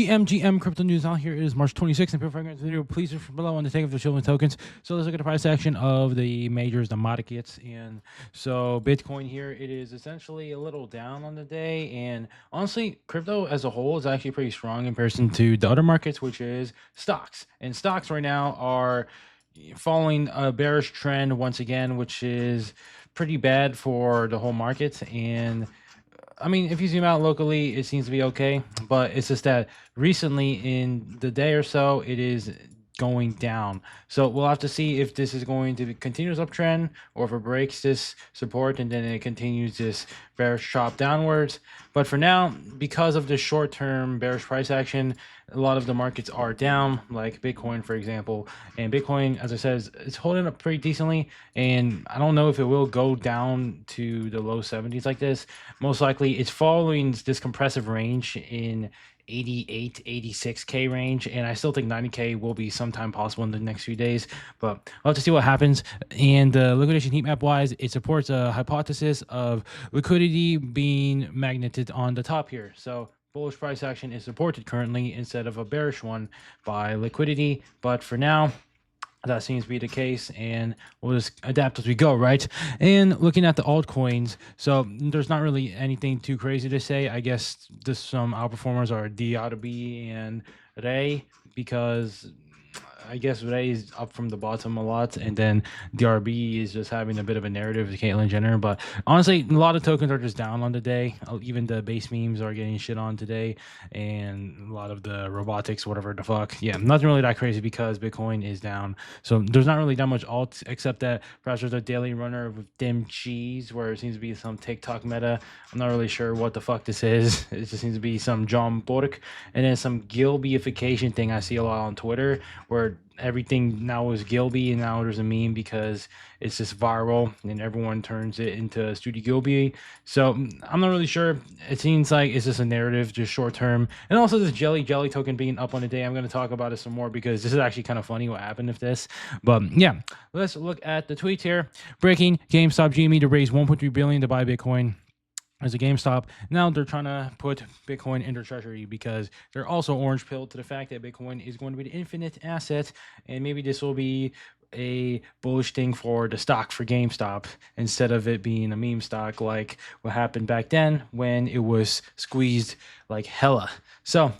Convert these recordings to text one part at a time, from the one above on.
GM crypto news out here. It is March 26th, and before I get into the video, please refer below on the take of the shielding tokens. So let's look at the price action of the majors, the markets. And so Bitcoin here, it is essentially a little down on the day, and honestly, crypto as a whole is actually pretty strong in comparison to the other markets, which is stocks. And stocks right now are following a bearish trend once again, which is pretty bad for the whole market. And I mean, if you zoom out locally, it seems to be okay, but it's just that recently in the day or so, it is going down. So we'll have to see if this is going to be continuous uptrend or if it breaks this support and then it continues this bearish chop downwards. But for now, because of the short-term bearish price action, a lot of the markets are down, like Bitcoin, for example. And Bitcoin, as I said, is holding up pretty decently. And I don't know if it will go down to the low 70s like this. Most likely, it's following this compressive range in 88, 86K range, and I still think 90K will be sometime possible in the next few days, but we'll have to see what happens. And liquidation heat map wise, it supports a hypothesis of liquidity being magneted on the top here. So bullish price action is supported currently instead of a bearish one by liquidity, but for now, that seems to be the case, and we'll just adapt as we go, right? And looking at the altcoins, so there's not really anything too crazy to say. I guess just some outperformers are DRB and Ray, because I guess Ray is up from the bottom a lot, and then DRB is just having a bit of a narrative with Caitlyn Jenner. But honestly, a lot of tokens are just down on the day. Even the base memes are getting shit on today, and a lot of the robotics, whatever the fuck. Yeah, nothing really that crazy because Bitcoin is down. So there's not really that much alt, except that perhaps there's a daily runner with dim cheese, where it seems to be some TikTok meta. I'm not really sure what the fuck this is. It just seems to be some John Bork, and then some Gilbyification thing I see a lot on Twitter, where everything now is Gilby, and now there's a meme because it's just viral and everyone turns it into Studio Gilby. So I'm not really sure. It seems like it's just a narrative, just short term. And also this jelly token being up on the day. I'm going to talk about it some more because this is actually kind of funny what happened with this. But yeah, let's look at the tweets here. Breaking: GameStop GME to raise 1.3 billion to buy Bitcoin. As a GameStop, now they're trying to put Bitcoin in their treasury because they're also orange pilled to the fact that Bitcoin is going to be an infinite asset, and maybe this will be a bullish thing for the stock for GameStop instead of it being a meme stock like what happened back then when it was squeezed like hella. So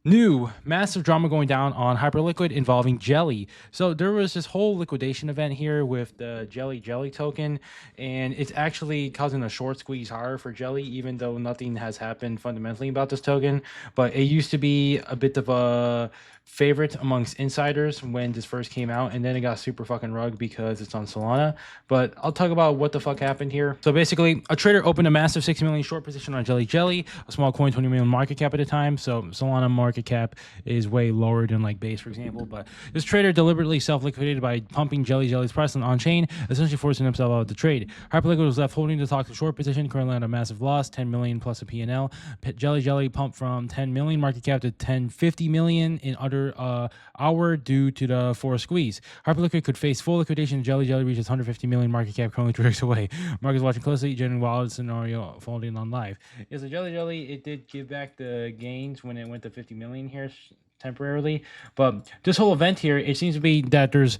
new massive drama going down on Hyperliquid involving Jelly. So there was this whole liquidation event here with the Jelly token, and it's actually causing a short squeeze higher for Jelly, even though nothing has happened fundamentally about this token. But it used to be a bit of a favorite amongst insiders when this first came out, and then it got super fucking rugged because it's on Solana. But I'll talk about what the fuck happened here. So basically, a trader opened a massive 60 million short position on Jelly, a small coin, 20 million market cap at a time. So Solana market cap is way lower than like Base, for example. But this trader deliberately self-liquidated by pumping Jelly's price on chain, essentially forcing himself out of the trade. Hyperliquid was left holding the toxic short position, currently at a massive loss, 10 million plus a P&L. Jelly pumped from 10 million market cap to 1050 million in under hour due to the forced squeeze. Hyperliquid could face full liquidation. Jelly reaches 150 million market cap, currently 3 weeks away. Market's watching closely, generating wild scenario folding on live. Yeah, so Jelly, it did give back the gains when it went to 50 million here temporarily. But this whole event here, it seems to be that there's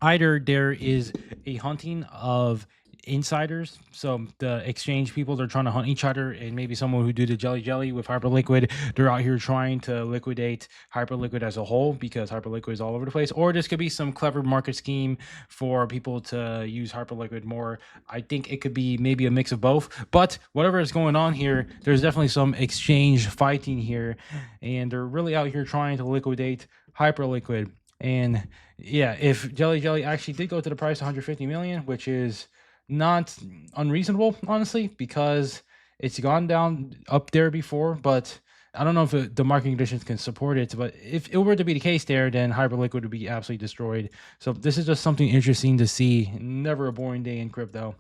either there is a hunting of insiders, so the exchange people, they're trying to hunt each other, and maybe someone who do the jelly with Hyperliquid, they're out here trying to liquidate Hyperliquid as a whole because Hyperliquid is all over the place. Or this could be some clever market scheme for people to use Hyperliquid more. I think it could be maybe a mix of both, but whatever is going on here, there's definitely some exchange fighting here, and they're really out here trying to liquidate Hyperliquid. And yeah, if Jelly actually did go to the price 150 million, which is not unreasonable, honestly, because it's gone down up there before, but I don't know if the market conditions can support it. But if it were to be the case there, then Hyperliquid would be absolutely destroyed. So this is just something interesting to see. Never a boring day in crypto.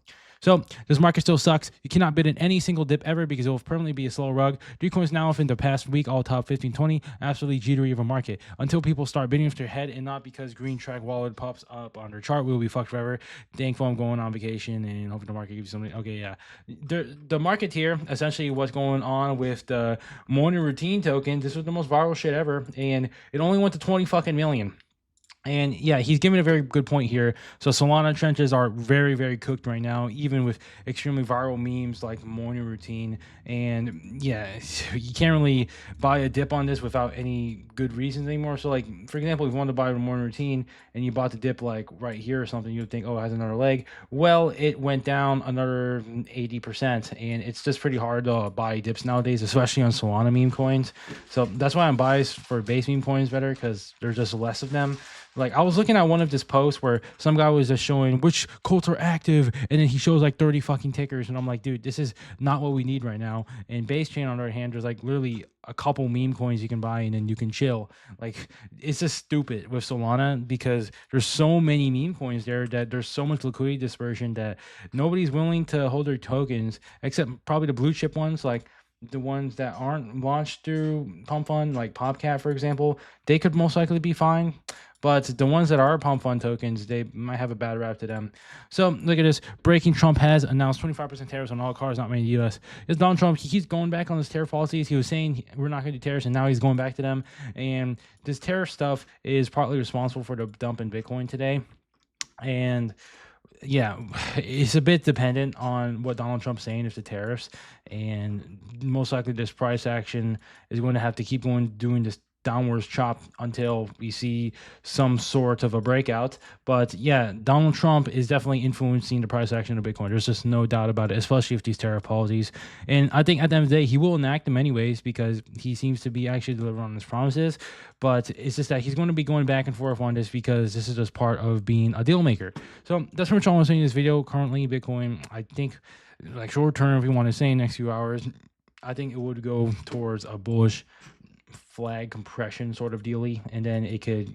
So this market still sucks. You cannot bid in any single dip ever because it will permanently be a slow rug. Bitcoin's now within the past week, all top 15, 20, absolutely jittery of a market. Until people start bidding with their head and not because green track wallet pops up on their chart, we will be fucked forever. Thankful I'm going on vacation and hoping the market gives you something. Okay, yeah. The market here, essentially what's going on with the morning routine token, this was the most viral shit ever, and it only went to 20 fucking million. And yeah, he's giving a very good point here. So Solana trenches are very, very cooked right now, even with extremely viral memes like morning routine. And yeah, you can't really buy a dip on this without any good reasons anymore. So like, for example, if you wanted to buy a morning routine and you bought the dip like right here or something, you would think, oh, it has another leg. Well, it went down another 80%. And it's just pretty hard to buy dips nowadays, especially on Solana meme coins. So that's why I'm biased for base meme coins better, because there's just less of them. Like, I was looking at one of this posts where some guy was just showing which cults are active, and then he shows like 30 fucking tickers, and I'm like, dude, this is not what we need right now. And base chain, on the other hand, there's like literally a couple meme coins you can buy, and then you can chill. Like, it's just stupid with Solana because there's so many meme coins there that there's so much liquidity dispersion that nobody's willing to hold their tokens, except probably the blue chip ones, like the ones that aren't launched through Pump Fund, like Popcat, for example. They could most likely be fine. But the ones that are Pump Fund tokens, they might have a bad rap to them. So look at this. Breaking Trump has announced 25% tariffs on all cars not made in the U.S. It's Donald Trump. He keeps going back on his tariff policies. He was saying we're not going to do tariffs, and now he's going back to them. And this tariff stuff is partly responsible for the dump in Bitcoin today. And yeah, it's a bit dependent on what Donald Trump's saying if the tariffs, and most likely this price action is going to have to keep going doing this downwards chop until we see some sort of a breakout. But yeah, Donald Trump is definitely influencing the price action of Bitcoin. There's just no doubt about it, especially with these tariff policies. And I think at the end of the day, he will enact them anyways because he seems to be actually delivering on his promises. But it's just that he's going to be going back and forth on this because this is just part of being a deal maker. So that's pretty much all I want to say in this video. Currently, Bitcoin, I think, like short term, if you want to say next few hours, I think it would go towards a bullish flag compression sort of dealy, and then it could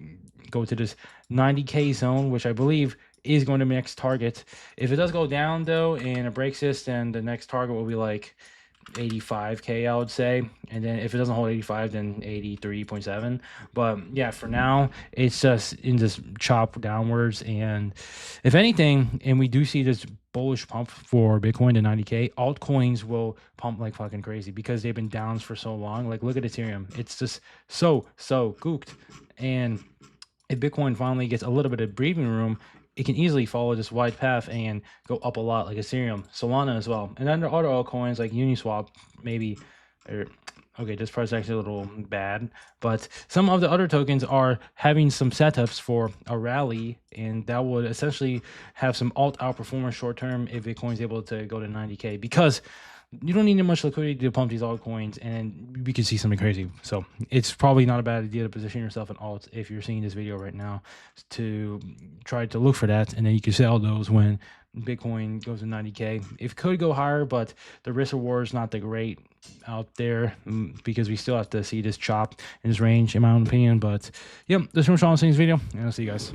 go to this 90k zone, which I believe is going to be next target. If it does go down though and it breaks this, then the next target will be like 85k, I would say. And then if it doesn't hold 85, then 83.7. But yeah, for now it's just in this chop downwards. And if anything, and we do see this bullish pump for Bitcoin to 90k, altcoins will pump like fucking crazy because they've been down for so long. Like, look at Ethereum. It's just so gooked. And if Bitcoin finally gets a little bit of breathing room, it can easily follow this wide path and go up a lot, like Ethereum, Solana as well. And then there are other altcoins like Uniswap, maybe, or okay, this price is actually a little bad, but some of the other tokens are having some setups for a rally, and that would essentially have some alt outperformance short term if Bitcoin is able to go to 90k, because you don't need much liquidity to pump these altcoins, and we can see something crazy. So it's probably not a bad idea to position yourself in alts if you're seeing this video right now, to try to look for that, and then you can sell those when Bitcoin goes to 90k. It could go higher, but the risk reward is not that great out there because we still have to see this chop in this range, in my own opinion. But yeah, that's pretty much all I'm saying in this video, and I'll see you guys.